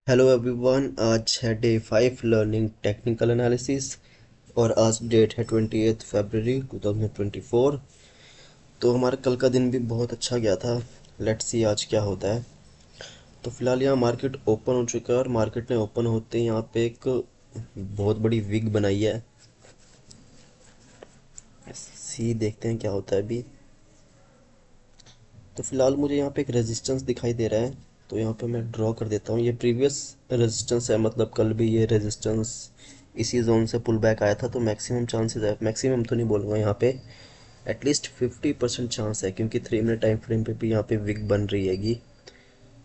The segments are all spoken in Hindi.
Hello everyone. आज है डे 5 लर्निंग टेक्निकल एनालिसिस और आज डेट है 28 फरवरी 2024। तो हमारा कल का दिन भी बहुत अच्छा गया था। लेट्स सी आज क्या होता है। तो फिलहाल यहाँ मार्केट ओपन हो चुका है और मार्केट ने ओपन होते ही यहाँ पे एक बहुत बड़ी विग बनाई है। सी देखते हैं क्या होता है अभी। तो फिलहाल मुझे यहाँ पे एक रेजिस्टेंस दिखाई दे रहा है, तो यहाँ पे मैं ड्रॉ कर देता हूँ। ये प्रीवियस रेजिस्टेंस है, मतलब कल भी ये रेजिस्टेंस इसी जोन से पुल बैक आया था। तो मैक्सिमम चांसेस है, मैक्सिमम तो नहीं बोलूँगा, यहाँ पे एटलीस्ट 50% चांस है, क्योंकि 3 मिनट टाइम फ्रेम पे भी यहाँ पे विक बन रही हैगी।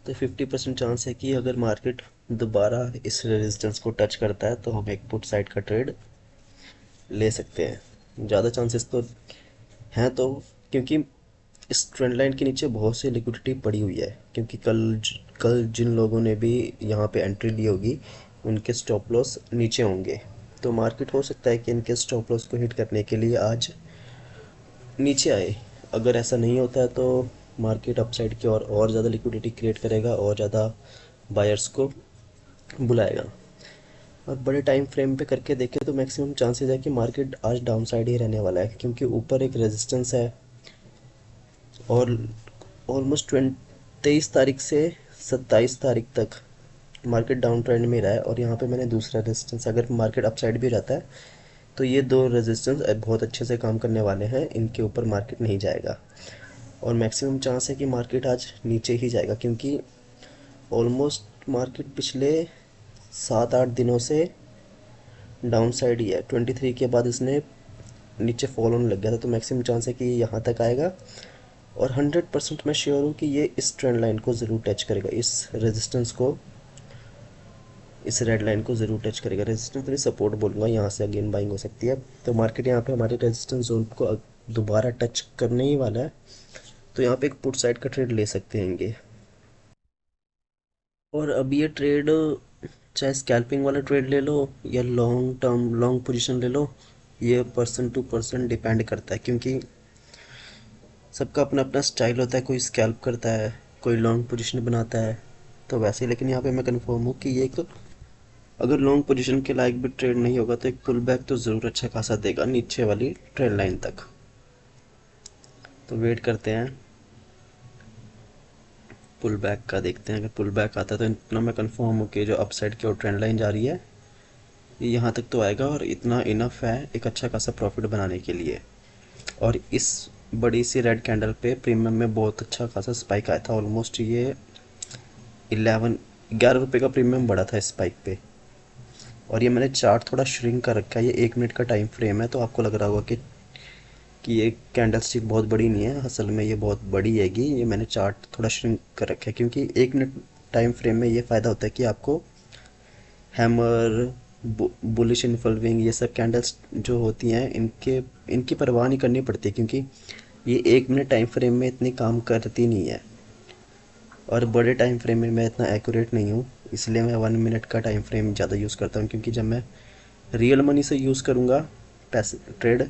तो 50% चांस है कि अगर मार्केट दोबारा इस रेजिस्टेंस को टच करता है तो हम एक पुट साइड का ट्रेड ले सकते हैं। ज़्यादा चांसेस तो हैं, तो क्योंकि इस ट्रेंड लाइन के नीचे बहुत सी लिक्विडिटी पड़ी हुई है, क्योंकि कल जिन लोगों ने भी यहाँ पे एंट्री ली होगी उनके स्टॉप लॉस नीचे होंगे। तो मार्केट हो सकता है कि इनके स्टॉप लॉस को हिट करने के लिए आज नीचे आए। अगर ऐसा नहीं होता है तो मार्केट अपसाइड की और ज़्यादा लिक्विडिटी क्रिएट करेगा और ज़्यादा बायर्स को बुलाएगा। और बड़े टाइम फ्रेम पे करके देखें तो मैक्सिमम चांसेस है कि मार्केट आज डाउन साइड ही रहने वाला है, क्योंकि ऊपर एक रेजिस्टेंस है और ऑलमोस्ट 23 तारीख से 27 तारीख तक मार्केट डाउन ट्रेंड में रहा है। और यहाँ पे मैंने दूसरा रेजिस्टेंस, अगर मार्केट अपसाइड भी रहता है तो ये दो रेजिस्टेंस बहुत अच्छे से काम करने वाले हैं, इनके ऊपर मार्केट नहीं जाएगा। और मैक्सिमम चांस है कि मार्केट आज नीचे ही जाएगा, क्योंकि ऑलमोस्ट मार्केट पिछले 7-8 दिनों से डाउन साइड ही है। 23 के बाद इसने नीचे फॉल होने लग गया था, तो मैक्सिमम चांस है कि ये यहाँ तक आएगा। और 100% मैं श्योर हूँ कि ये इस ट्रेंड लाइन को ज़रूर टच करेगा, इस रेजिस्टेंस को, इस रेड लाइन को ज़रूर टच करेगा। रेजिस्टेंस नहीं, सपोर्ट बोलूँगा, यहाँ से अगेन बाइंग हो सकती है। तो मार्केट यहाँ पे हमारे रेजिस्टेंस जोन को दोबारा टच करने ही वाला है, तो यहाँ पे एक पुट साइड का ट्रेड ले सकते हैं। और अब ये ट्रेड चाहे स्कैल्पिंग वाला ट्रेड ले लो या लॉन्ग टर्म लॉन्ग पोजीशन ले लो, ये पर्सन टू पर्सन डिपेंड करता है, क्योंकि सबका अपना अपना स्टाइल होता है। कोई स्कैल्प करता है, कोई लॉन्ग पोजीशन बनाता है, तो वैसे ही। लेकिन यहाँ पे मैं कंफर्म हूँ कि ये एक, अगर लॉन्ग पोजीशन के लायक भी ट्रेड नहीं होगा तो एक पुल बैक तो ज़रूर अच्छा खासा देगा नीचे वाली ट्रेंड लाइन तक। तो वेट करते हैं, पुल बैक का देखते हैं। अगर पुल बैक आता है तो इतना मैं कंफर्म हूँ कि जो अपसाइड की ओर ट्रेंड लाइन जा रही है ये यहाँ तक तो आएगा, और इतना इनफ है एक अच्छा खासा प्रॉफिट बनाने के लिए। और इस बड़ी सी रेड कैंडल पे प्रीमियम में बहुत अच्छा खासा स्पाइक आया था। ऑलमोस्ट ये 11 रुपये का प्रीमियम बढ़ा था इस स्पाइक पे। और ये मैंने चार्ट थोड़ा श्रिंक कर रखा है, ये 1 मिनट का टाइम फ्रेम है, तो आपको लग रहा होगा कि ये कैंडल स्टिक बहुत बड़ी नहीं है, असल में ये बहुत बड़ी हैगी। ये मैंने चार्ट थोड़ा श्रिंक कर रखा है, क्योंकि 1 मिनट टाइम फ्रेम में ये फ़ायदा होता है कि आपको हैमर, बुलिश इन्फॉल्विंग, ये सब कैंडल्स जो होती हैं इनके इनकी परवाह नहीं करनी पड़ती, क्योंकि ये 1 मिनट टाइम फ्रेम में इतनी काम करती नहीं है। और बड़े टाइम फ्रेम में मैं इतना एक्यूरेट नहीं हूँ, इसलिए मैं 1 मिनट का टाइम फ्रेम ज़्यादा यूज़ करता हूँ। क्योंकि जब मैं रियल मनी से यूज़ करूँगा पैसे ट्रेड,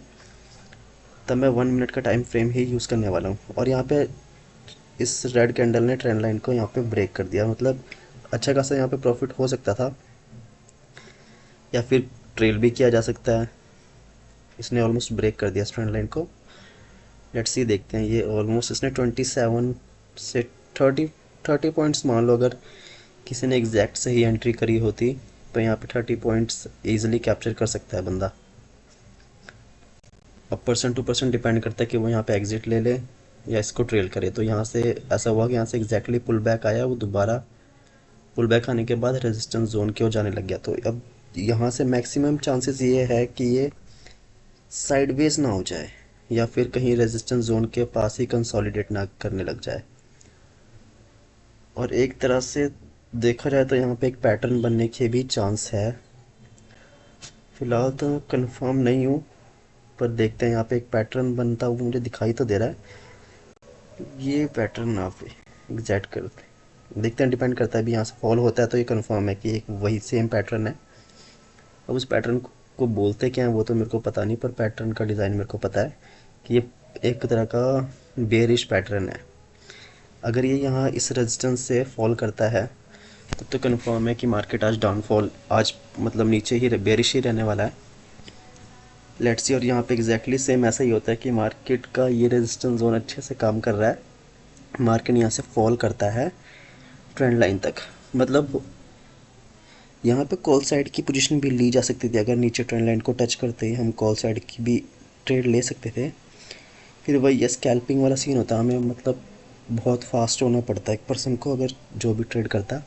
तब मैं 1 मिनट का टाइम फ्रेम ही यूज़ करने वाला हूँ। और यहाँ पे इस रेड कैंडल ने ट्रेंड लाइन को यहाँ पे ब्रेक कर दिया, मतलब अच्छा खासा यहाँ पे प्रॉफिट हो सकता था, या फिर ट्रेल भी किया जा सकता है। इसने ऑलमोस्ट ब्रेक कर दिया ट्रेंड लाइन को। लेट्स सी देखते हैं। ये ऑलमोस्ट इसने 27 से 30 पॉइंट्स मान लो, अगर किसी ने एग्जैक्ट सही एंट्री करी होती तो यहाँ पे 30 पॉइंट्स ईजिली कैप्चर कर सकता है बंदा। अब पर्सन टू पर्सन डिपेंड करता है कि वो यहाँ पे एग्जिट ले ले या इसको ट्रेल करे। तो यहाँ से ऐसा हुआ कि यहाँ से एग्जैक्टली पुल बैक आया, वो दोबारा पुल बैक आने के बाद रेजिस्टेंस जोन की ओर जाने लग गया। तो अब यहाँ से मैक्सिमम चांसेस ये है कि ये साइडवेज ना हो जाए, या फिर कहीं रेजिस्टेंस जोन के पास ही कंसोलिडेट ना करने लग जाए। और एक तरह से देखा जाए तो यहाँ पे एक पैटर्न बनने के भी चांस है। फिलहाल तो कंफर्म नहीं हूँ, पर देखते हैं। यहाँ पे एक पैटर्न बनता हुआ मुझे दिखाई तो दे रहा है। ये पैटर्न आप एग्जैक्ट करते देखते हैं, डिपेंड करता है। अभी यहाँ से फॉलो होता है तो ये कंफर्म है कि एक वही सेम पैटर्न है। अब उस पैटर्न को बोलते क्या है वो तो मेरे को पता नहीं, पर पैटर्न का डिज़ाइन मेरे को पता है कि ये एक तरह का बेरिश पैटर्न है। अगर ये यहाँ इस रेजिस्टेंस से फॉल करता है तब तो कन्फर्म है कि मार्केट आज डाउनफॉल, आज मतलब नीचे ही बेरिश ही रहने वाला है। Let's see. और यहाँ पे एग्जैक्टली सेम ऐसा ही होता है कि मार्केट का ये रेजिस्टेंस जोन अच्छे से काम कर रहा है, मार्केट यहाँ से फॉल करता है ट्रेंड लाइन तक। मतलब यहाँ पे कॉल साइड की पोजीशन भी ली जा सकती थी, अगर नीचे ट्रेंड लाइन को टच करते ही हम कॉल साइड की भी ट्रेड ले सकते थे। फिर वही ये स्कैल्पिंग वाला सीन होता है, हमें मतलब बहुत फास्ट होना पड़ता है एक पर्सन को अगर जो भी ट्रेड करता।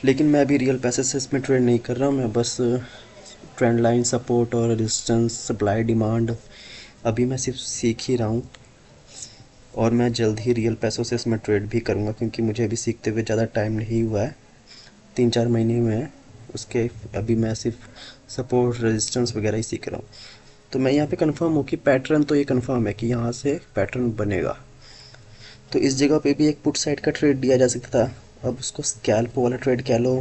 लेकिन मैं अभी रियल पैसे से इसमें ट्रेड नहीं कर रहा हूँ, मैं बस ट्रेंड लाइन, सपोर्ट और रेजिस्टेंस, सप्लाई डिमांड अभी मैं सिर्फ सीख ही रहा हूँ। और मैं जल्द ही रियल पैसों से इसमें ट्रेड भी करूँगा, क्योंकि मुझे अभी सीखते हुए ज़्यादा टाइम नहीं हुआ है, 3-4 महीने हुए हैं उसके। अभी मैं सिर्फ सपोर्ट रेजिस्टेंस वगैरह ही सीख रहा हूँ। तो मैं यहाँ पे कंफर्म हूँ कि पैटर्न तो ये कंफर्म है कि यहाँ से पैटर्न बनेगा। तो इस जगह पे भी एक पुट साइड का ट्रेड दिया जा सकता था, अब उसको स्कैल्प वाला ट्रेड कह लो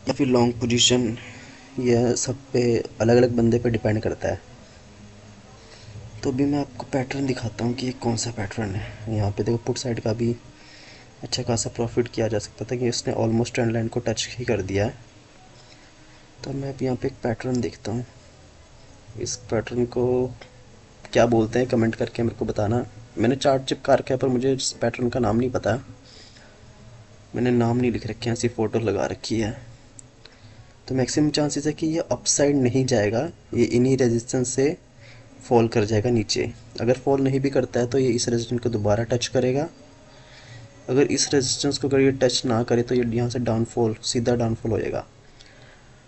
या फिर लॉन्ग पोजीशन, यह सब पे अलग अलग बंदे पे डिपेंड करता है। तो अभी मैं आपको पैटर्न दिखाता हूँ कि ये कौन सा पैटर्न है। यहाँ पे देखो पुट साइड का भी अच्छा खासा प्रॉफिट किया जा सकता था कि इसने ऑलमोस्ट ट्रेंड लाइन को टच ही कर दिया है। तो मैं अब यहाँ पे एक पैटर्न देखता हूँ, इस पैटर्न को क्या बोलते हैं कमेंट करके मेरे को बताना। मैंने चार्ट चिपका रखा है पर मुझे इस पैटर्न का नाम नहीं पता, मैंने नाम नहीं लिख रखे हैं, सिर्फ फ़ोटो लगा रखी है। तो मैक्सिमम चांसेस है कि ये अपसाइड नहीं जाएगा, ये इन्हीं रेजिस्टेंस से फॉल कर जाएगा नीचे। अगर फॉल नहीं भी करता है तो ये इस रेजिस्टेंस को दोबारा टच करेगा। अगर इस रेजिस्टेंस को अगर ये टच ना करे तो ये यहाँ से डाउनफॉल, सीधा डाउनफॉल हो जाएगा।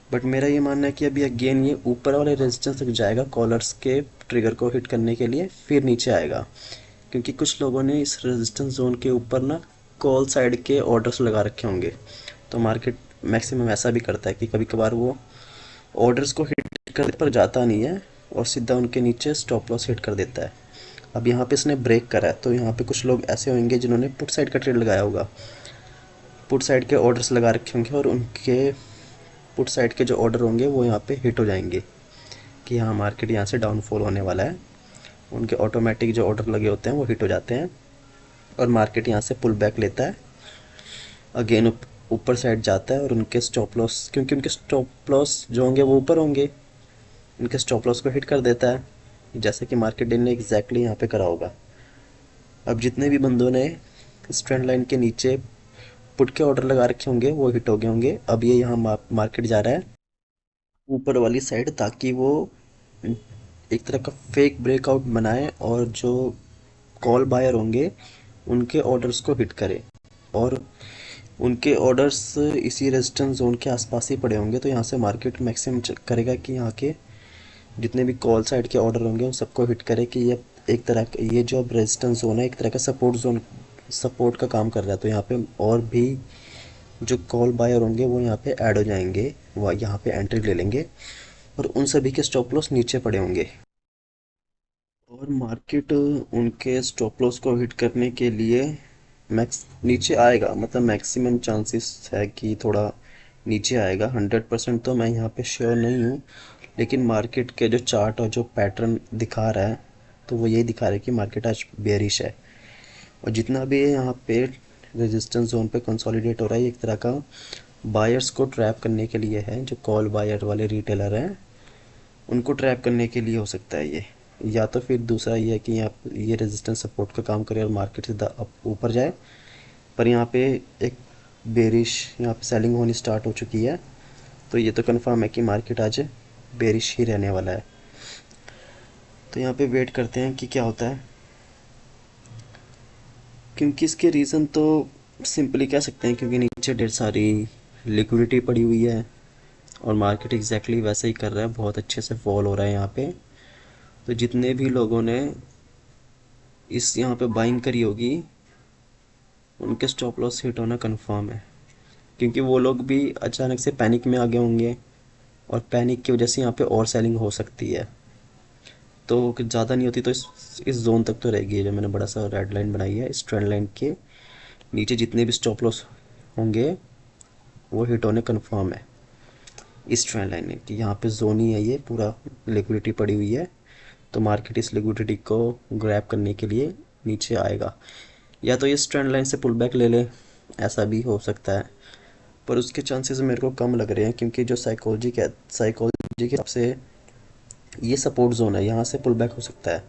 बट मेरा ये मानना है कि अभी अगेन ये ऊपर वाले रेजिस्टेंस तक जाएगा कॉलर्स के ट्रिगर को हिट करने के लिए, फिर नीचे आएगा। क्योंकि कुछ लोगों ने इस रेजिस्टेंस जोन के ऊपर ना कॉल साइड के ऑर्डर्स लगा रखे होंगे, तो मार्केट मैक्सिमम ऐसा भी करता है कि कभी कभार वो ऑर्डर्स को हिट कर पर जाता नहीं है और सीधा उनके नीचे स्टॉप लॉस हिट कर देता है। अब यहाँ पे इसने ब्रेक करा है, तो यहाँ पे कुछ लोग ऐसे होंगे जिन्होंने पुट साइड का ट्रेड लगाया होगा, पुट साइड के ऑर्डर्स लगा रखे होंगे और उनके पुट साइड के जो ऑर्डर होंगे वो यहाँ पे हिट हो जाएंगे कि हाँ मार्केट यहाँ से डाउनफॉल होने वाला है। उनके ऑटोमेटिक जो ऑर्डर लगे होते हैं वो हिट हो जाते हैं और मार्केट यहाँ से पुल बैक लेता है, अगेन ऊपर साइड जाता है और उनके स्टॉप लॉस, क्योंकि उनके स्टॉप लॉस जो होंगे वो ऊपर होंगे, उनके स्टॉप लॉस को हिट कर देता है, जैसे कि मार्केट डे ने एग्जैक्टली यहाँ पे करा होगा। अब जितने भी बंदों ने इस ट्रेंड लाइन के नीचे पुट के ऑर्डर लगा रखे होंगे वो हिट हो गए होंगे। अब ये यहाँ मार्केट जा रहा है ऊपर वाली साइड, ताकि वो एक तरह का फेक ब्रेकआउट बनाए और जो कॉल बायर होंगे उनके ऑर्डर्स को हिट करे। और उनके ऑर्डर्स इसी रेजिस्टेंस जोन के आसपास ही पड़े होंगे, तो यहाँ से मार्केट मैक्सिमम करेगा कि यहाँ के जितने भी कॉल साइड के ऑर्डर होंगे उन सबको हिट करे कि ये एक तरह का, ये जो अब रेजिस्टेंस जोन है एक तरह का सपोर्ट जोन, सपोर्ट का काम कर रहा है। तो यहाँ पे और भी जो कॉल बायर होंगे वो यहाँ पे ऐड हो जाएंगे, वो यहाँ पे एंट्री ले लेंगे और उन सभी के स्टॉप लॉस नीचे पड़े होंगे। और मार्केट उनके स्टॉप लॉस को हिट करने के लिए मैक्स नीचे आएगा, मतलब मैक्सिमम चांसेस है कि थोड़ा नीचे आएगा। 100% तो मैं यहाँ पे श्योर नहीं हूँ, लेकिन मार्केट के जो चार्ट और जो पैटर्न दिखा रहा है तो वो यही दिखा रहा है कि मार्केट आज बेरिश है। और जितना भी यहाँ पे रेजिस्टेंस जोन पे कंसोलिडेट हो रहा है, एक तरह का बायर्स को ट्रैप करने के लिए है, जो कॉल बायर वाले रिटेलर हैं उनको ट्रैप करने के लिए हो सकता है ये। या तो फिर दूसरा ये है कि यहाँ ये रेजिस्टेंस सपोर्ट का काम करे और मार्केट सीधा अप ऊपर जाए। पर यहाँ पे एक बेरिश, यहाँ पे सेलिंग होनी स्टार्ट हो चुकी है, तो ये तो कंफर्म है कि मार्केट आज बेरिश ही रहने वाला है। तो यहाँ पे वेट करते हैं कि क्या होता है, क्योंकि इसके रीज़न तो सिंपली कह सकते हैं क्योंकि नीचे ढेर सारी लिक्विडिटी पड़ी हुई है और मार्केट एग्जैक्टली वैसे ही कर रहा है, बहुत अच्छे से फॉल हो रहा है यहाँ पे। तो जितने भी लोगों ने इस यहाँ पे बाइंग करी होगी उनके स्टॉप लॉस हिट होना कंफर्म है, क्योंकि वो लोग भी अचानक से पैनिक में आ गए होंगे और पैनिक की वजह से यहाँ पे और सेलिंग हो सकती है। तो ज़्यादा नहीं होती तो इस जोन तक तो रहेगी, जो मैंने बड़ा सा रेड लाइन बनाई है, इस ट्रेंड लाइन के नीचे जितने भी स्टॉप लॉस होंगे वो हिट होने कंफर्म है। इस ट्रेंड लाइन की यहाँ पे जोन ही है, ये पूरा लिक्विडिटी पड़ी हुई है, तो मार्केट इस लिक्विडिटी को ग्रैब करने के लिए नीचे आएगा। या तो इस ट्रेंड लाइन से पुल बैक ले ले ऐसा भी हो सकता है, पर उसके चांसेस मेरे को कम लग रहे हैं, क्योंकि जो साइकोलॉजी के हिसाब से ये सपोर्ट जोन है, यहाँ से पुल बैक हो सकता है।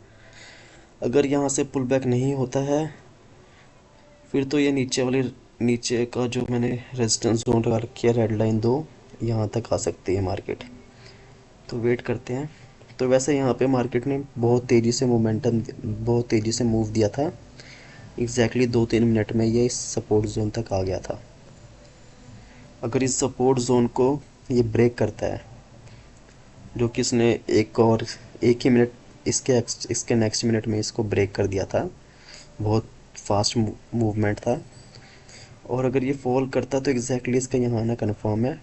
अगर यहाँ से पुल बैक नहीं होता है, फिर तो ये नीचे का जो मैंने रेजिस्टेंस जोन लगा रखी है, रेड लाइन 2, यहाँ तक आ सकती है मार्केट। तो वेट करते हैं। तो वैसे यहाँ पे मार्केट ने बहुत तेज़ी से मूव दिया था। एग्जैक्टली 2-3 मिनट में ये इस सपोर्ट जोन तक आ गया था। अगर इस सपोर्ट जोन को ये ब्रेक करता है, जो कि इसने एक ही मिनट, इसके नेक्स्ट मिनट में इसको ब्रेक कर दिया था। बहुत फास्ट मूवमेंट था। और अगर ये फॉल करता तो एग्जैक्टली इसका यहाँ आना कन्फर्म है।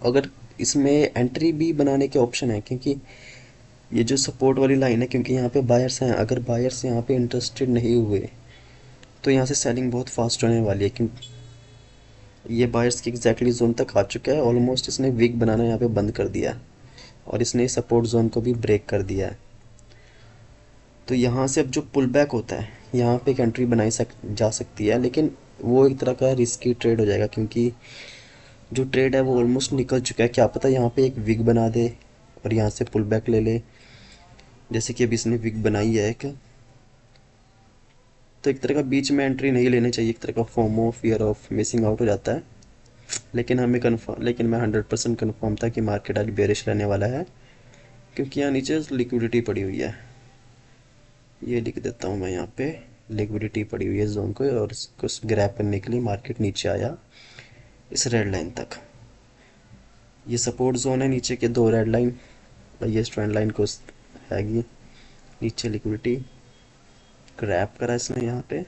अगर इसमें एंट्री भी बनाने के ऑप्शन है, क्योंकि ये जो सपोर्ट वाली लाइन है, क्योंकि यहाँ पे बायर्स हैं, अगर बायर्स यहाँ पे इंटरेस्टेड नहीं हुए तो यहाँ से सेलिंग बहुत फास्ट होने वाली है, क्योंकि ये बायर्स की एग्जैक्टली जोन तक आ चुका है। ऑलमोस्ट इसने विक बनाना यहाँ पे बंद कर दिया है, और इसने सपोर्ट जोन को भी ब्रेक कर दिया है। तो यहाँ से अब जो पुल बैक होता है, यहाँ पे एक एंट्री जा सकती है, लेकिन वो एक तरह का रिस्की ट्रेड हो जाएगा, क्योंकि जो ट्रेड है वो ऑलमोस्ट निकल चुका है। क्या पता यहाँ पे एक विग बना दे और यहाँ से पुल बैक ले ले, जैसे कि अभी इसने विग बनाई है एक। तो एक तरह का बीच में एंट्री नहीं लेनी चाहिए, एक तरह का FOMO, fear of missing out हो जाता है। लेकिन मैं 100% कन्फर्म था कि मार्केट आज बेरिश रहने वाला है, क्योंकि यहाँ नीचे लिक्विडिटी पड़ी हुई है। ये लिख देता हूँ मैं यहाँ पे, लिक्विडिटी पड़ी हुई है जोन को, और इसको ग्रैब करने के लिए मार्केट नीचे आया इस रेड लाइन तक। ये सपोर्ट जोन है, नीचे के 2 रेड लाइन, ये ट्रेंड लाइन को हैगी। नीचे लिक्विडिटी ग्रैब करा इसने यहाँ पे,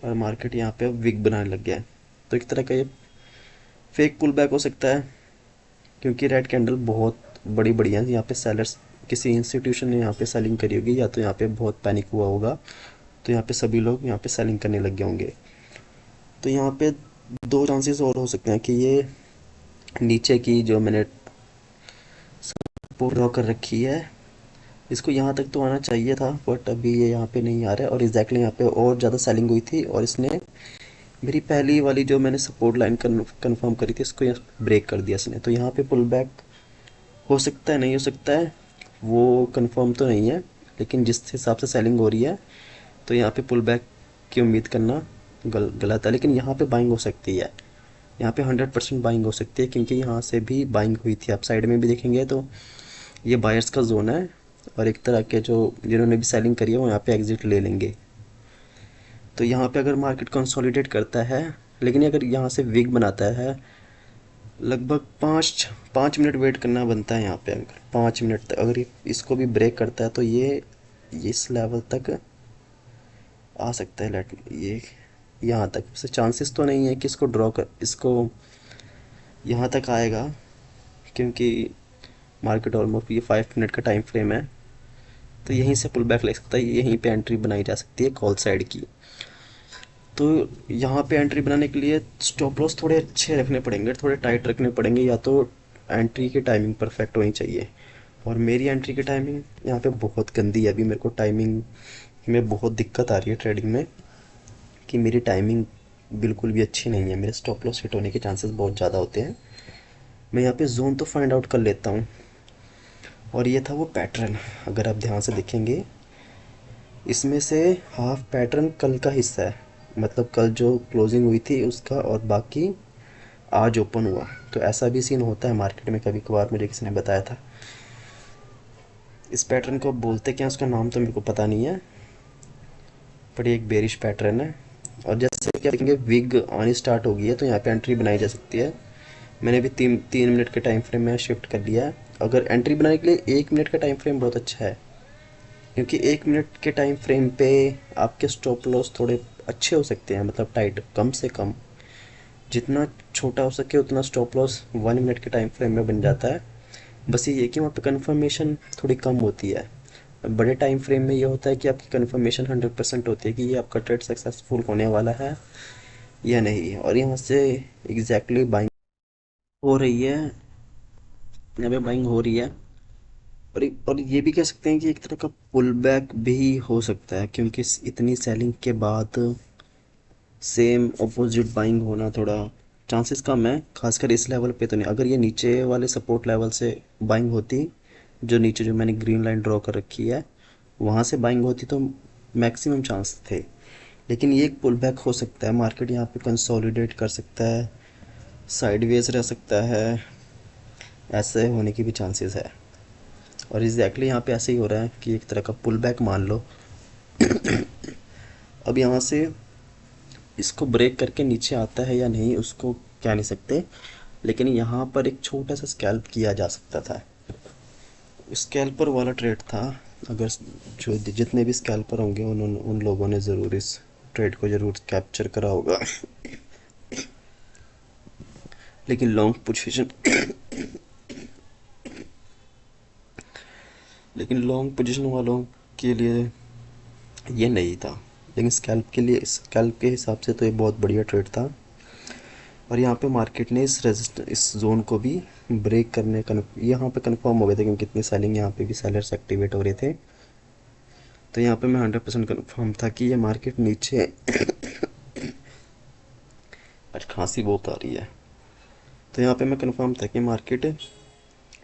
और मार्केट यहाँ पे विग बनाने लग गया है। तो एक तरह का ये फेक पुल बैक हो सकता है, क्योंकि रेड कैंडल बहुत बड़ी बड़ी है। यहाँ पे सेलर्स, किसी इंस्टीट्यूशन ने यहाँ पे सेलिंग करी होगी, या तो यहाँ पे बहुत पैनिक हुआ होगा, तो यहाँ पे सभी लोग यहाँ पे सेलिंग करने लग गए होंगे। तो यहाँ पे 2 चांसेस और हो सकते हैं कि ये नीचे की जो मैंने सपोर्ट ड्रॉ कर रखी है, इसको यहाँ तक तो आना चाहिए था, बट अभी ये यहाँ पे नहीं आ रहा है। और एग्जैक्टली यहाँ पे और ज़्यादा सेलिंग हुई थी, और इसने मेरी पहली वाली जो मैंने सपोर्ट लाइन कन्फर्म करी थी, इसको ब्रेक कर दिया इसने। तो यहाँ पे पुल बैक हो सकता है, नहीं हो सकता है, वो कंफर्म तो नहीं है। लेकिन जिस हिसाब से सेलिंग हो रही है, तो यहाँ पे पुल बैक की उम्मीद करना गलत है। लेकिन यहाँ पे बाइंग हो सकती है, यहाँ पे 100% बाइंग हो सकती है, क्योंकि यहाँ से भी बाइंग हुई थी। आप साइड में भी देखेंगे तो ये बायर्स का जोन है, और एक तरह के जो जिन्होंने भी सेलिंग करी है वो यहाँ पे एग्जिट ले लेंगे। तो यहाँ पे अगर मार्केट कंसोलिडेट करता है, लेकिन अगर यहाँ से विग बनाता है, लगभग 5 मिनट वेट करना बनता है यहाँ पे। अगर 5 मिनट तक अगर इसको भी ब्रेक करता है, तो ये इस लेवल तक आ सकता है। ये यहाँ तक वैसे चांसेस तो नहीं है कि इसको यहाँ तक आएगा, क्योंकि मार्केट ऑलमोस्ट ये 5 मिनट का टाइम फ्रेम है। तो यहीं से पुल बैक ले सकता है, यहीं पे एंट्री बनाई जा सकती है कॉल साइड की। तो यहाँ पे एंट्री बनाने के लिए स्टॉप लॉस थोड़े अच्छे रखने पड़ेंगे, थोड़े टाइट रखने पड़ेंगे, या तो एंट्री की टाइमिंग परफेक्ट होनी चाहिए। और मेरी एंट्री की टाइमिंग यहाँ पे बहुत गंदी है। अभी मेरे को टाइमिंग में बहुत दिक्कत आ रही है ट्रेडिंग में, कि मेरी टाइमिंग बिल्कुल भी अच्छी नहीं है। मेरे स्टॉप लॉस हिट होने के चांसेस बहुत ज़्यादा होते हैं। मैं यहाँ पे जोन तो फाइंड आउट कर लेता हूँ। और ये था वो पैटर्न, अगर आप ध्यान से देखेंगे, इसमें से हाफ पैटर्न कल का हिस्सा है, मतलब कल जो क्लोजिंग हुई थी उसका, और बाकी आज ओपन हुआ। तो ऐसा भी सीन होता है मार्केट में कभी कभार, मुझे किसी ने बताया था। इस पैटर्न को बोलते क्या, उसका नाम तो मेरे को पता नहीं है, पर ये एक बेरिश पैटर्न है। और जैसे क्या देखेंगे, विग आनी स्टार्ट हो गई है, तो यहाँ पे एंट्री बनाई जा सकती है। मैंने भी 3 मिनट के टाइम फ्रेम में शिफ्ट कर लिया है। अगर एंट्री बनाने के लिए 1 मिनट का टाइम फ्रेम बहुत अच्छा है, क्योंकि 1 मिनट के टाइम फ्रेम पे आपके स्टॉप लॉस थोड़े अच्छे हो सकते हैं, मतलब टाइट, कम से कम जितना छोटा हो सके उतना स्टॉप लॉस 1 मिनट के टाइम फ्रेम में बन जाता है। बस ये कि वहाँ पे कन्फर्मेशन थोड़ी कम होती है। बड़े टाइम फ्रेम में ये होता है कि आपकी कन्फर्मेशन 100% होती है कि ये आपका ट्रेड सक्सेसफुल होने वाला है या नहीं। और यहाँ से एग्जैक्टली बाइंग हो रही है, यहाँ पे बाइंग हो रही है। और ये भी कह सकते हैं कि एक तरह का पुल बैक भी हो सकता है, क्योंकि इतनी सेलिंग के बाद सेम ऑपोजिट बाइंग होना थोड़ा चांसेस कम है, खासकर इस लेवल पे तो नहीं। अगर ये नीचे वाले सपोर्ट लेवल से बाइंग होती, जो नीचे जो मैंने ग्रीन लाइन ड्रॉ कर रखी है वहाँ से बाइंग होती तो मैक्सिमम चांस थे। लेकिन ये एक पुल बैक हो सकता है, मार्केट यहाँ पे कंसोलिडेट कर सकता है, साइडवेज रह सकता है, ऐसे होने की भी चांसेस है। और एग्जैक्टली यहाँ पे ऐसे ही हो रहा है कि एक तरह का पुल बैक मान लो। अब यहाँ से इसको ब्रेक करके नीचे आता है या नहीं उसको कह नहीं सकते, लेकिन यहाँ पर एक छोटा सा स्कैल्प किया जा सकता था। स्कैल्पर वाला ट्रेड था। अगर जो जितने भी स्कैल्पर होंगे उन्होंने उन लोगों ने ज़रूर इस ट्रेड को ज़रूर कैप्चर करा होगा। लेकिन लॉन्ग पोजीशन लेकिन लॉन्ग पोजीशन वालों के लिए ये नहीं था, लेकिन स्कैल्प के लिए, स्कैल्प के हिसाब से तो ये बहुत बढ़िया ट्रेड था। और यहाँ पे मार्केट ने इस जोन को भी ब्रेक करने का यहाँ पे कंफर्म हो गए थे, क्योंकि कितनी सेलिंग यहाँ पे भी सेलर्स एक्टिवेट हो रहे थे। तो यहाँ पे मैं 100% कंफर्म था कि ये मार्केट नीचे आज खांसी बहुत आ रही है। तो यहाँ पे मैं कंफर्म था कि मार्केट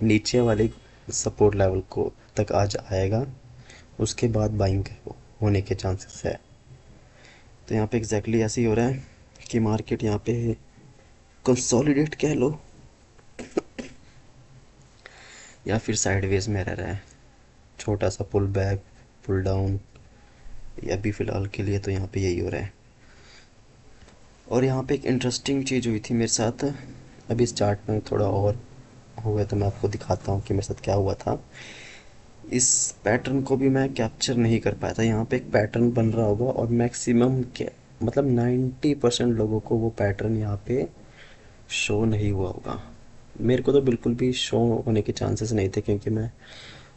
नीचे वाले सपोर्ट लेवल को तक आज आएगा, उसके बाद बाइंग होने के चांसेस है। तो यहाँ पे एग्जैक्टली ऐसे ही हो रहा है कि मार्केट यहाँ पे कंसोलिडेट कह लो या फिर साइडवेज में रह रहा है, छोटा सा पुल बैक, पुल डाउन, या अभी फ़िलहाल के लिए तो यहाँ पे यही हो रहा है। और यहाँ पे एक इंटरेस्टिंग चीज़ हुई थी मेरे साथ, अभी इस चार्ट में थोड़ा और हो गया तो मैं आपको दिखाता हूँ कि मेरे साथ क्या हुआ था। इस पैटर्न को भी मैं कैप्चर नहीं कर पाया था। यहाँ पे एक पैटर्न बन रहा होगा और मैक्सिमम के मतलब 90% लोगों को वो पैटर्न यहाँ पे शो नहीं हुआ होगा। मेरे को तो बिल्कुल भी शो होने के चांसेस नहीं थे, क्योंकि मैं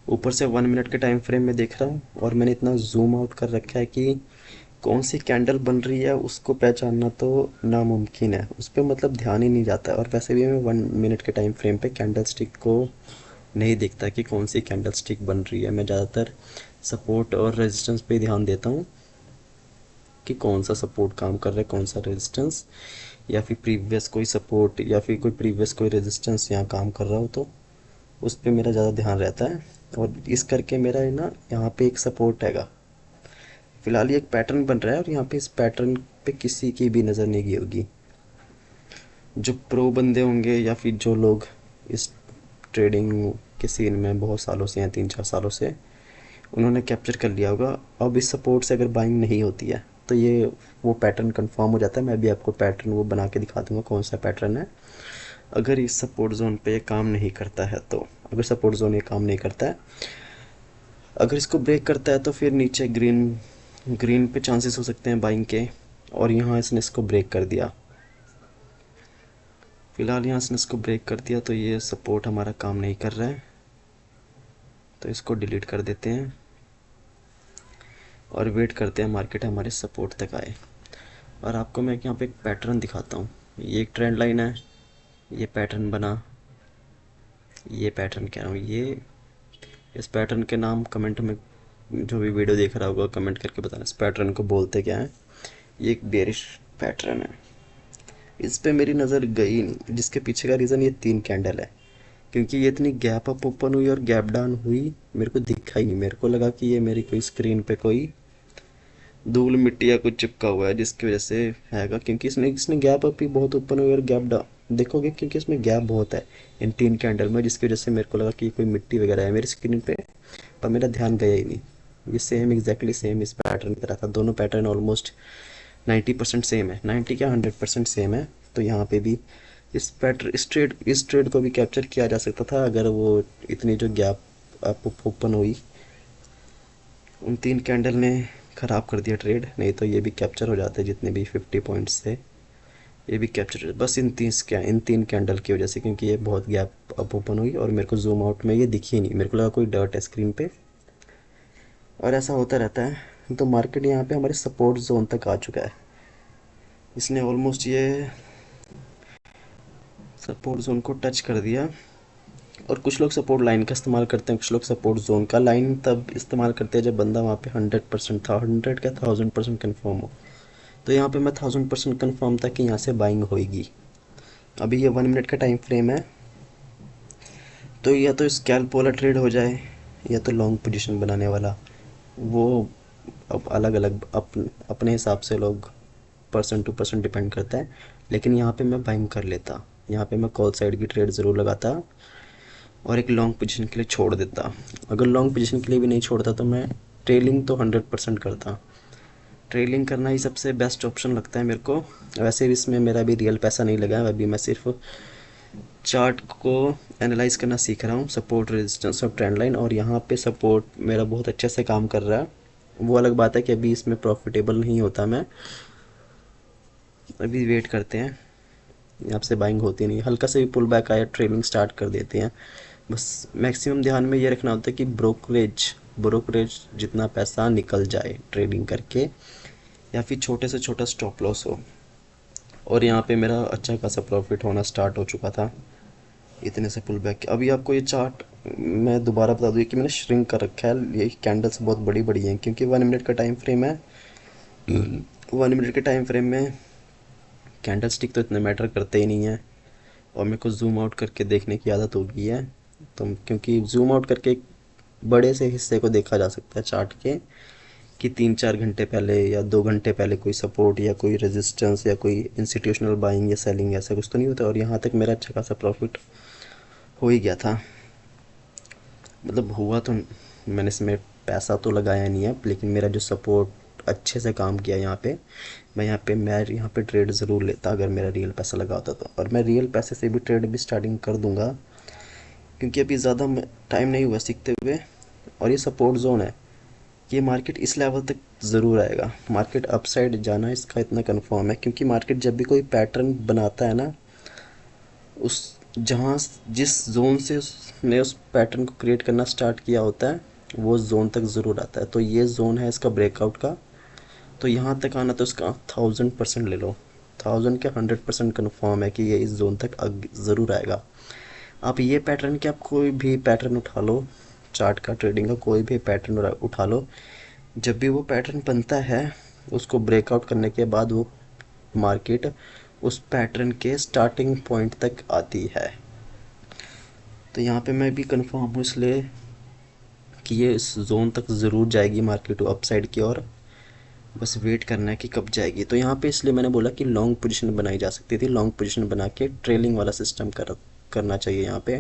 ऊपर से 1 मिनट के टाइम फ्रेम में देख रहा हूँ और मैंने इतना जूम आउट कर रखा है कि कौन सी कैंडल बन रही है उसको पहचानना तो नामुमकिन है, उस पर मतलब ध्यान ही नहीं जाता। और वैसे भी मैं 1 मिनट के टाइम फ्रेम पे कैंडल स्टिक को नहीं देखता कि कौन सी कैंडल स्टिक बन रही है। मैं ज़्यादातर सपोर्ट और रेजिस्टेंस पे ध्यान देता हूँ कि कौन सा सपोर्ट काम कर रहा है, कौन सा रेजिस्टेंस, या फिर प्रीवियस कोई सपोर्ट या फिर कोई प्रीवियस कोई रेजिस्टेंस यहाँ काम कर रहा हो तो उस पर मेरा ज़्यादा ध्यान रहता है। और इस करके मेरा है ना, यहाँ पे एक सपोर्ट हैगा, फिलहाल ये एक पैटर्न बन रहा है और यहाँ पे इस पैटर्न पे किसी की भी नज़र नहीं गई होगी। जो प्रो बंदे होंगे या फिर जो लोग इस ट्रेडिंग के सीन में बहुत सालों से हैं, 3-4 सालों से, उन्होंने कैप्चर कर लिया होगा। अब इस सपोर्ट से अगर बाइंग नहीं होती है तो ये वो पैटर्न कंफर्म हो जाता है। मैं भी आपको पैटर्न वो बना के दिखा दूंगा कौन सा पैटर्न है। अगर इस सपोर्ट जोन पे ये काम नहीं करता है तो, अगर सपोर्ट जोन ये काम नहीं करता है, अगर इसको ब्रेक करता है तो फिर नीचे ग्रीन ग्रीन पे चांसेस हो सकते हैं बाइंग के। और यहाँ इसने इसको ब्रेक कर दिया, फिलहाल यहाँ इसने इसको ब्रेक कर दिया तो ये सपोर्ट हमारा काम नहीं कर रहा है, तो इसको डिलीट कर देते हैं और वेट करते हैं मार्केट हमारे सपोर्ट तक आए। और आपको मैं यहाँ पे एक पैटर्न दिखाता हूँ। ये एक ट्रेंड लाइन है, ये पैटर्न बना, ये पैटर्न कह रहा हूँ, ये इस पैटर्न के नाम कमेंट में जो भी वीडियो देख रहा होगा कमेंट करके बताना इस पैटर्न को बोलते क्या है। ये एक बेरिश पैटर्न है, इस पे मेरी नज़र गई नहीं, जिसके पीछे का रीज़न ये 3 कैंडल है। क्योंकि ये इतनी गैप अप ओपन हुई और गैप डाउन हुई, मेरे को दिखा ही नहीं। मेरे को लगा कि ये मेरी कोई स्क्रीन पे कोई धूल मिट्टी या कुछ चिपका हुआ है जिसकी वजह से हैगा, क्योंकि इसने इसने गैप अप ही बहुत ओपन हुई और गैप डाउन देखोगे, क्योंकि इसमें गैप बहुत है इन 3 कैंडल में, जिसकी वजह से मेरे को लगा कि कोई मिट्टी वगैरह है मेरी स्क्रीन पे, पर मेरा ध्यान गया ही नहीं। ये सेम एग्जैक्टली सेम इस पैटर्न की तरह था, दोनों पैटर्न ऑलमोस्ट 90% सेम है, 90 क्या 100% सेम है। तो यहाँ पे भी इस ट्रेड को भी कैप्चर किया जा सकता था अगर वो इतनी जो गैप अप ओपन हुई उन 3 कैंडल ने ख़राब कर दिया ट्रेड, नहीं तो ये भी कैप्चर हो जाते जितने भी 50 पॉइंट्स थे, ये भी कैप्चर बस इन 3 कैंडल की वजह से, क्योंकि ये बहुत गैप अप ओपन हुई और मेरे को जूम आउट में ये दिखी नहीं, मेरे को लगा कोई डर्ट है स्क्रीन पे। और ऐसा होता रहता है। तो मार्केट यहाँ पे हमारे सपोर्ट जोन तक आ चुका है, इसने ऑलमोस्ट ये सपोर्ट जोन को टच कर दिया। और कुछ लोग सपोर्ट लाइन का इस्तेमाल करते हैं, कुछ लोग सपोर्ट जोन का। लाइन तब इस्तेमाल करते हैं जब बंदा वहाँ पे 100% था, 100 का 1000% कन्फर्म हो, तो यहाँ पे मैं 1000% कन्फर्म था कि यहाँ से बाइंग होएगी। अभी ये 1 मिनट का टाइम फ्रेम है, तो या तो स्कैल्प वाला ट्रेड हो जाए या तो लॉन्ग पोजीशन बनाने वाला। वो अब अलग अलग अपने हिसाब से लोग परसेंट टू परसेंट डिपेंड करता है, लेकिन यहाँ पे मैं बाइंग कर लेता। यहाँ पे मैं कॉल साइड की ट्रेड ज़रूर लगाता और एक लॉन्ग पोजीशन के लिए छोड़ देता। अगर लॉन्ग पोजीशन के लिए भी नहीं छोड़ता तो मैं ट्रेलिंग तो 100% करता। ट्रेलिंग करना ही सबसे बेस्ट ऑप्शन लगता है मेरे को। वैसे भी इसमें मेरा भी रियल पैसा नहीं लगा है, अभी मैं सिर्फ चार्ट को एनालाइज करना सीख रहा हूँ, सपोर्ट रेजिस्टेंस और ट्रेंड लाइन, और यहाँ पे सपोर्ट मेरा बहुत अच्छे से काम कर रहा है। वो अलग बात है कि अभी इसमें प्रॉफिटेबल नहीं होता मैं, अभी वेट करते हैं। यहाँ से बाइंग होती नहीं, हल्का से भी पुल बैक आया ट्रेलिंग स्टार्ट कर देते हैं। बस मैक्सिमम ध्यान में ये रखना होता है कि ब्रोकरेज जितना पैसा निकल जाए ट्रेडिंग करके, या फिर छोटे से छोटा स्टॉप लॉस हो। और यहाँ पे मेरा अच्छा खासा प्रॉफिट होना स्टार्ट हो चुका था इतने से पुल बैक। अभी आपको ये चार्ट मैं दोबारा बता दूँ कि मैंने श्रिंक कर रखा है, ये कैंडल्स बहुत बड़ी बड़ी हैं क्योंकि 1 मिनट का टाइम फ्रेम है। 1 मिनट के टाइम फ्रेम में कैंडल स्टिक तो इतने मैटर करते ही नहीं है, और मेरे को जूम आउट करके देखने की आदत हो गई है। तो क्योंकि जूम आउट करके एक बड़े से हिस्से को देखा जा सकता है चार्ट के, कि 3-4 घंटे पहले या 2 घंटे पहले कोई सपोर्ट या कोई रेजिस्टेंस या कोई इंस्टीट्यूशनल बाइंग या सेलिंग ऐसा कुछ तो नहीं होता। और यहाँ तक मेरा अच्छा खासा प्रॉफिट हो ही गया था, मतलब हुआ तो, मैंने इसमें पैसा तो लगाया नहीं है, लेकिन मेरा जो सपोर्ट अच्छे से काम किया यहाँ पे। मैं यहाँ पे ट्रेड ज़रूर लेता अगर मेरा रियल पैसा लगा होता तो, और मैं रियल पैसे से भी ट्रेड भी स्टार्टिंग कर दूंगा क्योंकि अभी ज़्यादा टाइम नहीं हुआ सीखते हुए। और ये सपोर्ट जोन है कि मार्केट इस लेवल तक ज़रूर आएगा, मार्केट अपसाइड जाना इसका इतना कंफर्म है, क्योंकि मार्केट जब भी कोई पैटर्न बनाता है ना, उस जहाँ जिस जोन से उसने उस पैटर्न को क्रिएट करना स्टार्ट किया होता है वो जोन तक ज़रूर आता है। तो ये जोन है इसका ब्रेकआउट का, तो यहाँ तक आना तो इसका 1000% ले लो, 100% कन्फर्म है कि ये इस जोन तक ज़रूर आएगा। आप ये पैटर्न के आप कोई भी पैटर्न उठा लो, चार्ट का ट्रेडिंग का कोई भी पैटर्न उठा लो, जब भी वो पैटर्न बनता है उसको ब्रेकआउट करने के बाद वो मार्केट उस पैटर्न के स्टार्टिंग पॉइंट तक आती है। तो यहाँ पे मैं भी कंफर्म हूँ इसलिए कि ये इस जोन तक ज़रूर जाएगी मार्केट अपसाइड की, और बस वेट करना है कि कब जाएगी। तो यहाँ पे इसलिए मैंने बोला कि लॉन्ग पोजीशन बनाई जा सकती थी, लॉन्ग पोजीशन बना के ट्रेलिंग वाला सिस्टम करना चाहिए यहाँ पे।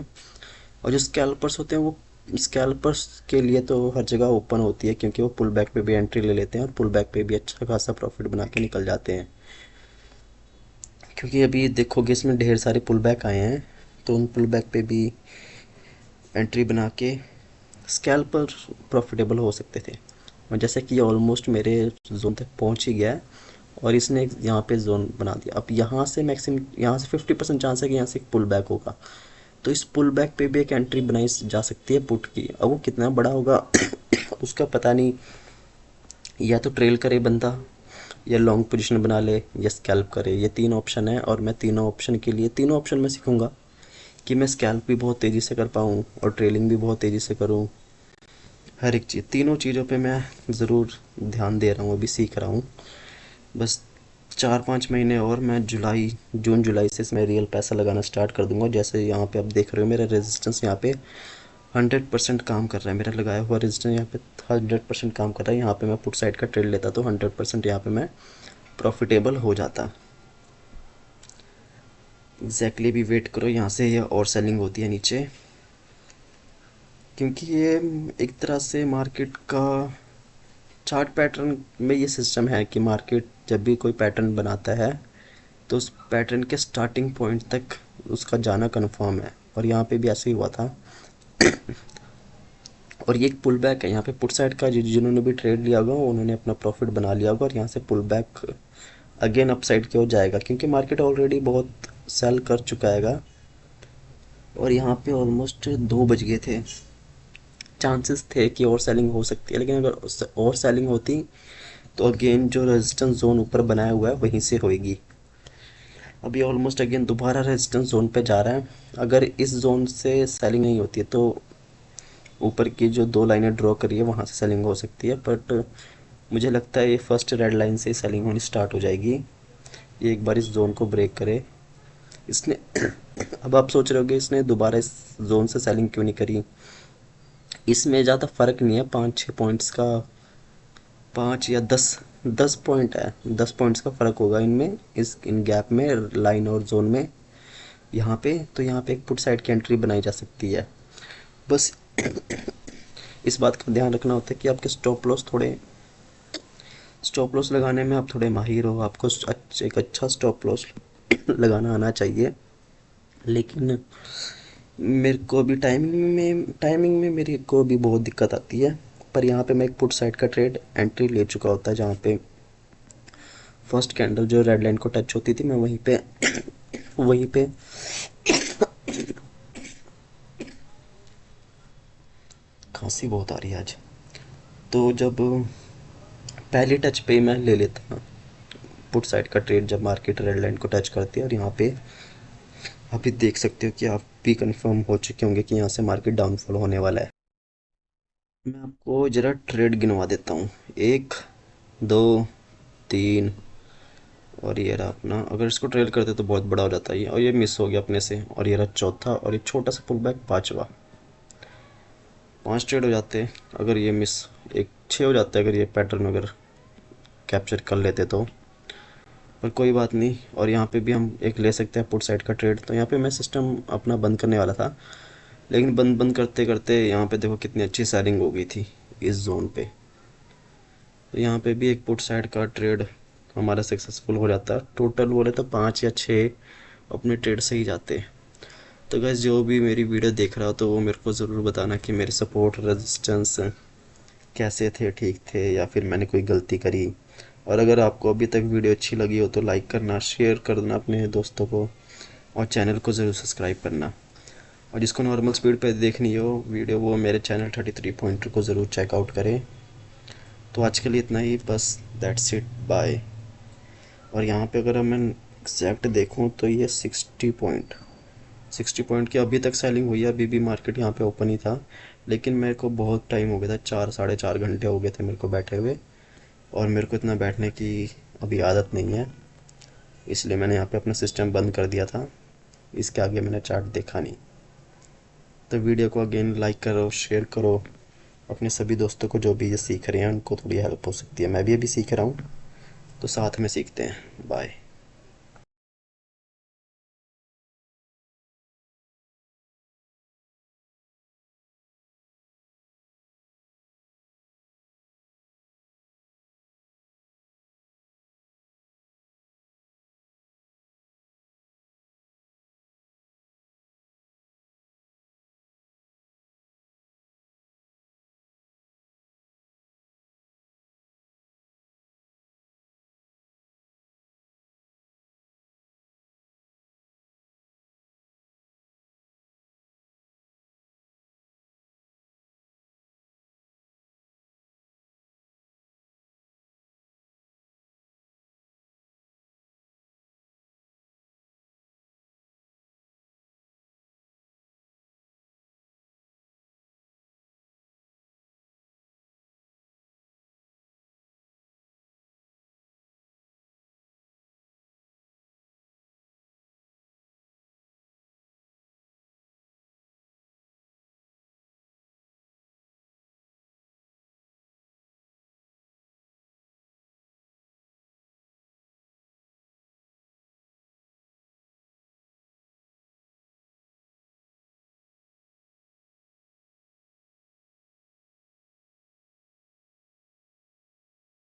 और जो स्कैल्पर्स होते हैं वो स्कैल्पर्स के लिए तो हर जगह ओपन होती है, क्योंकि वो पुल बैक पे भी एंट्री ले लेते हैं और पुल बैक पे भी अच्छा खासा प्रॉफिट बना के निकल जाते हैं। क्योंकि अभी देखोगे इसमें ढेर सारे पुल बैक आए हैं, तो उन पुल बैक पे भी एंट्री बना के स्कैल्पर प्रॉफिटेबल हो सकते थे। और जैसे कि ये ऑलमोस्ट मेरे जोन तक पहुंच ही गया है और इसने यहाँ पे जोन बना दिया। अब यहाँ से मैक्सिमम यहाँ से 50% चांस है कि यहाँ से एक पुल बैक होगा, तो इस पुल बैक पे भी एक एंट्री बनाई जा सकती है पुट की। अब वो कितना बड़ा होगा उसका पता नहीं, या तो ट्रेल करे बंदा, या लॉन्ग पोजीशन बना ले, या स्कैल्प करे। ये 3 ऑप्शन है और मैं तीनों ऑप्शन में सीखूंगा कि मैं स्कैल्प भी बहुत तेज़ी से कर पाऊँ और ट्रेलिंग भी बहुत तेज़ी से करूँ। हर एक चीज़, तीनों चीज़ों पे मैं ज़रूर ध्यान दे रहा हूँ, अभी सीख रहा हूँ। बस 4-5 महीने और मैं जून जुलाई से इसमें रियल पैसा लगाना स्टार्ट कर दूंगा। जैसे यहाँ पे आप देख रहे हो मेरा रेजिस्टेंस यहाँ पे 100% काम कर रहा है, मेरा लगाया हुआ रेजिस्टेंस यहाँ पे 100% काम कर रहा है। यहाँ पे मैं पुट साइड का ट्रेड लेता तो 100% यहाँ पे मैं प्रॉफिटेबल हो जाता। एग्जैक्टली भी वेट करो, यहाँ से ये और सेलिंग होती है नीचे, क्योंकि ये एक तरह से मार्केट का चार्ट पैटर्न में ये सिस्टम है कि मार्केट जब भी कोई पैटर्न बनाता है तो उस पैटर्न के स्टार्टिंग पॉइंट तक उसका जाना कन्फर्म है, और यहाँ पे भी ऐसे ही हुआ था। और ये एक पुल बैक है, यहाँ पे पुट साइड का जिन्होंने भी ट्रेड लिया होगा उन्होंने अपना प्रॉफिट बना लिया होगा, और यहाँ से पुल बैक अगेन अपसाइड की ओर जाएगा क्योंकि मार्केट ऑलरेडी बहुत सेल कर चुका है। और यहाँ पे ऑलमोस्ट 2 बज गए थे, चांसेस थे कि और सेलिंग हो सकती है, लेकिन अगर उससे और सेलिंग होती तो अगेन जो रेजिस्टेंस जोन ऊपर बनाया हुआ है वहीं से होएगी। अभी ऑलमोस्ट अगेन दोबारा रेजिस्टेंस जोन पे जा रहा है। अगर इस जोन से सेलिंग नहीं होती है तो ऊपर की जो 2 लाइनें ड्रॉ करी है वहाँ से सेलिंग हो सकती है, बट मुझे लगता है ये फर्स्ट रेड लाइन से सेलिंग होनी स्टार्ट हो जाएगी। ये एक बार इस जोन को ब्रेक करे इसने। अब आप सोच रहे होगे इसने दोबारा इस जोन से सेलिंग क्यों नहीं करी। इसमें ज़्यादा फर्क नहीं है, 5-6 पॉइंट्स का, 5 या 10 पॉइंट है, 10 पॉइंट्स का फ़र्क होगा इनमें, इन गैप में, लाइन और जोन में। यहाँ पे तो यहाँ पे एक पुट साइड की एंट्री बनाई जा सकती है। बस इस बात का ध्यान रखना होता है कि आपके स्टॉप लॉस लगाने में आप थोड़े माहिर हो, आपको एक अच्छा स्टॉप लॉस लगाना आना चाहिए। लेकिन मेरे को अभी टाइमिंग में मेरे को भी बहुत दिक्कत आती है। पर यहाँ पे मैं एक पुट साइड का ट्रेड एंट्री ले चुका होता है, जहाँ पे फर्स्ट कैंडल जो रेड लाइन को टच होती थी, मैं वहीं पे खांसी बहुत आ रही है आज। तो जब पहले टच पे मैं ले लेता पुट साइड का ट्रेड, जब मार्केट रेड लाइन को टच करती है। और यहाँ पे अभी देख सकते हो कि आप भी कंफर्म हो चुके होंगे कि यहाँ से मार्केट डाउनफॉल होने वाला है। मैं आपको ज़रा ट्रेड गिनवा देता हूँ, 1, 2, 3, और ये रहा अपना। अगर इसको ट्रेल करते तो बहुत बड़ा हो जाता है ये, और ये मिस हो गया अपने से। और ये रहा चौथा, और ये छोटा सा पुल बैक पाँचवा। 5 ट्रेड हो जाते अगर ये मिस, एक 6 हो जाता है अगर ये पैटर्न अगर कैप्चर कर लेते तो। पर कोई बात नहीं। और यहाँ पे भी हम एक ले सकते हैं पुट साइड का ट्रेड। तो यहाँ पे मैं सिस्टम अपना बंद करने वाला था, लेकिन बंद बंद करते करते यहाँ पे देखो कितनी अच्छी सेलिंग हो गई थी इस जोन पे। तो यहाँ पे भी एक पुट साइड का ट्रेड हमारा सक्सेसफुल हो जाता है। टोटल बोले तो 5 या 6 अपने ट्रेड से ही जाते हैं। तो गैस जो भी मेरी वीडियो देख रहा हो तो वो मेरे को ज़रूर बताना कि मेरे सपोर्ट रेजिस्टेंस कैसे थे, ठीक थे, या फिर मैंने कोई गलती करी। और अगर आपको अभी तक वीडियो अच्छी लगी हो तो लाइक करना, शेयर कर देना अपने दोस्तों को, और चैनल को ज़रूर सब्सक्राइब करना। और जिसको नॉर्मल स्पीड पे देखनी हो वीडियो, वो मेरे चैनल 33 पॉइंटर को ज़रूर चेकआउट करें। तो आज के लिए इतना ही, बस दैट्स इट, बाय। और यहाँ पे अगर मैं एग्जैक्ट देखूँ तो ये 60 पॉइंट की अभी तक सेलिंग हुई है। अभी भी मार्केट यहाँ पे ओपन ही था, लेकिन मेरे को बहुत टाइम हो गया था, 4-4.5 घंटे हो गए थे मेरे को बैठे हुए। और मेरे को इतना बैठने की अभी आदत नहीं है, इसलिए मैंने यहाँ पे अपना सिस्टम बंद कर दिया था। इसके आगे मैंने चार्ट देखा नहीं। तो वीडियो को अगेन लाइक करो, शेयर करो अपने सभी दोस्तों को, जो भी ये सीख रहे हैं उनको थोड़ी हेल्प हो सकती है। मैं भी अभी सीख रहा हूँ, तो साथ में सीखते हैं। बाय।